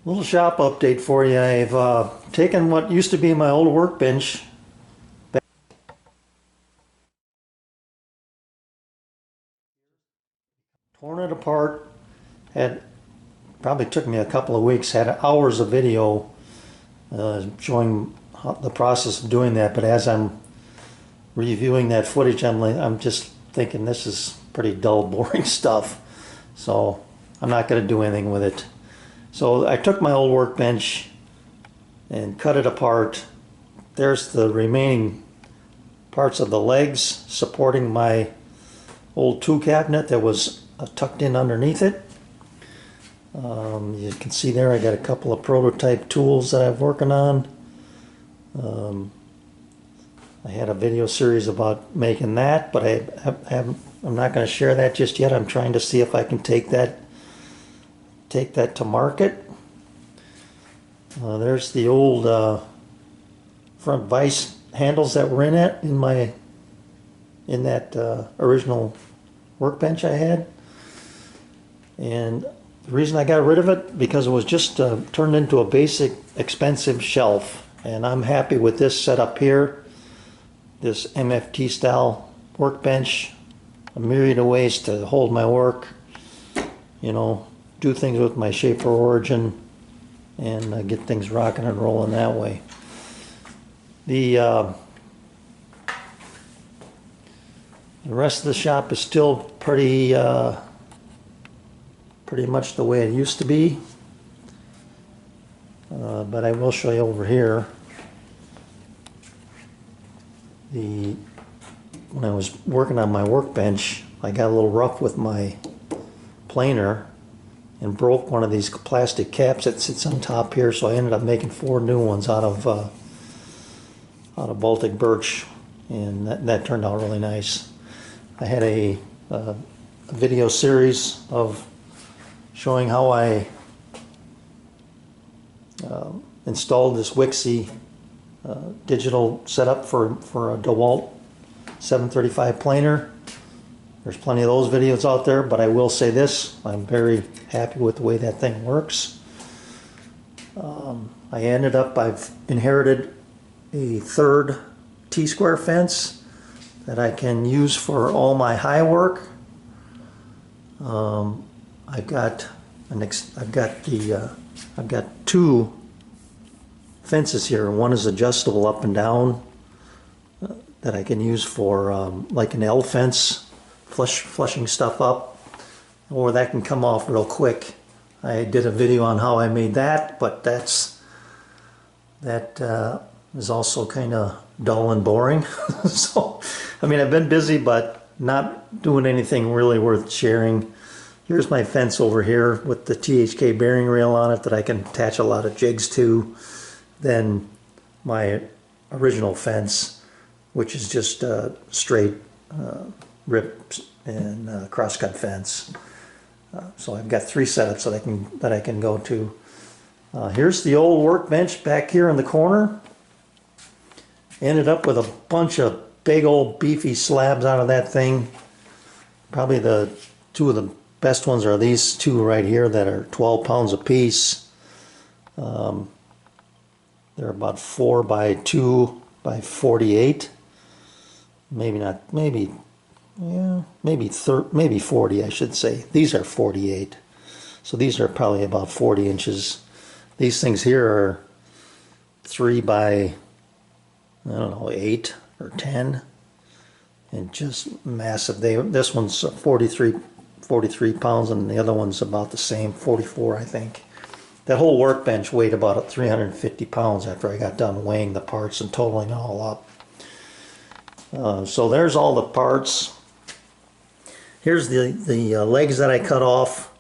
Little shop update for you. I've taken what used to be my old workbench, torn it apart, had probably took me a couple of weeks, had hours of video showing the process of doing that, but as I'm reviewing that footage, I'm just thinking this is pretty dull, boring stuff, so I'm not going to do anything with it. So I took my old workbench and cut it apart. There's the remaining parts of the legs supporting my old tool cabinet that was tucked in underneath it. You can see there I got a couple of prototype tools that I'm working on. I had a video series about making that, but I'm not going to share that just yet. I'm trying to see if I can take that to market. There's the old front vise handles that were in that original workbench I had, and the reason I got rid of it because it was just turned into a basic expensive shelf, and I'm happy with this setup here, this MFT style workbench. A myriad of ways to hold my work, do things with my Shaper Origin and get things rocking and rolling that way. The rest of the shop is still pretty much the way it used to be, but I will show you over here. When I was working on my workbench, I got a little rough with my planer and broke one of these plastic caps that sits on top here, so I ended up making 4 new ones out of Baltic birch, and that turned out really nice. I had a video series of showing how I installed this Wixie digital setup for a DeWalt 735 planer. There's plenty of those videos out there, but I will say this, I'm very happy with the way that thing works. I've inherited a 3rd T-square fence that I can use for all my high work. I've got 2 fences here. One is adjustable up and down that I can use for like an L fence, flushing stuff up, or that can come off real quick. I did a video on how I made that, but that is also kind of dull and boring. So, I mean, I've been busy, but not doing anything really worth sharing. Here's my fence over here with the THK bearing rail on it that I can attach a lot of jigs to. Then my original fence, which is just a straight rip and crosscut fence. So I've got 3 setups that I can go to. Here's the old workbench back here in the corner. Ended up with a bunch of big old beefy slabs out of that thing. Probably the 2 of the best ones are these 2 right here that are 12 pounds a piece. They're about 4 by 2 by 48. Maybe 40, I should say. These are 48. So these are probably about 40 inches. These things here are 3 by, I don't know, 8 or 10. And just massive. This one's 43 pounds and the other one's about the same, 44 I think. That whole workbench weighed about 350 pounds after I got done weighing the parts and totaling it all up. So there's all the parts. Here's the legs that I cut off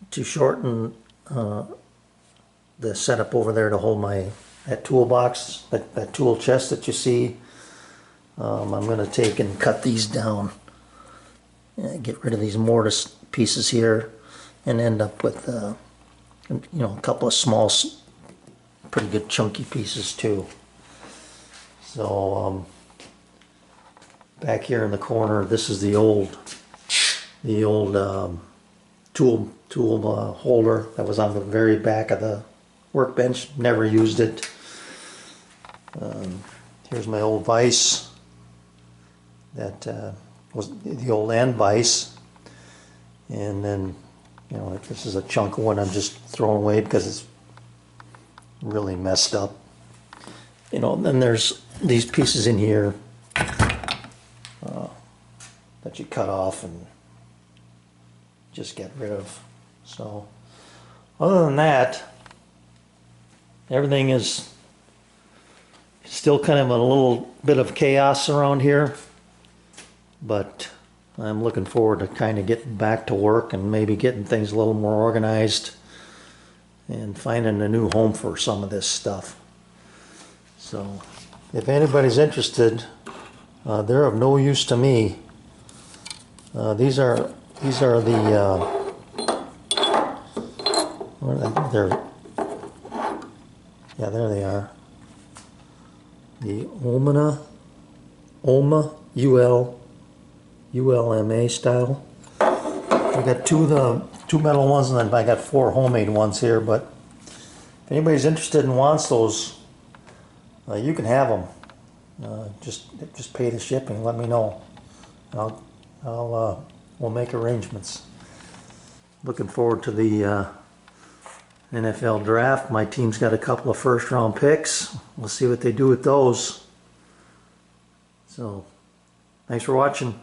to shorten the setup over there to hold that toolbox, that tool chest that you see. I'm going to take and cut these down, get rid of these mortise pieces here, and end up with a couple of small, pretty good chunky pieces too. So back here in the corner, this is the old tool holder that was on the very back of the workbench. Never used it. Here's my old vise. That was the old end vise. And then, you know, this is a chunk of one I'm just throwing away because it's really messed up. You know, then there's these pieces in here that you cut off and just get rid of. So, other than that, everything is still kind of a little bit of chaos around here, but I'm looking forward to kind of getting back to work and maybe getting things a little more organized and finding a new home for some of this stuff. So if anybody's interested, they're of no use to me. These are the they're, yeah, there they are. The Ulma ULMA style. I got two metal ones, and then I got 4 homemade ones here. But if anybody's interested and wants those, you can have them. Just pay the shipping. Let me know. We'll make arrangements. Looking forward to the NFL draft. My team's got a couple of first-round picks. We'll see what they do with those. So, thanks for watching.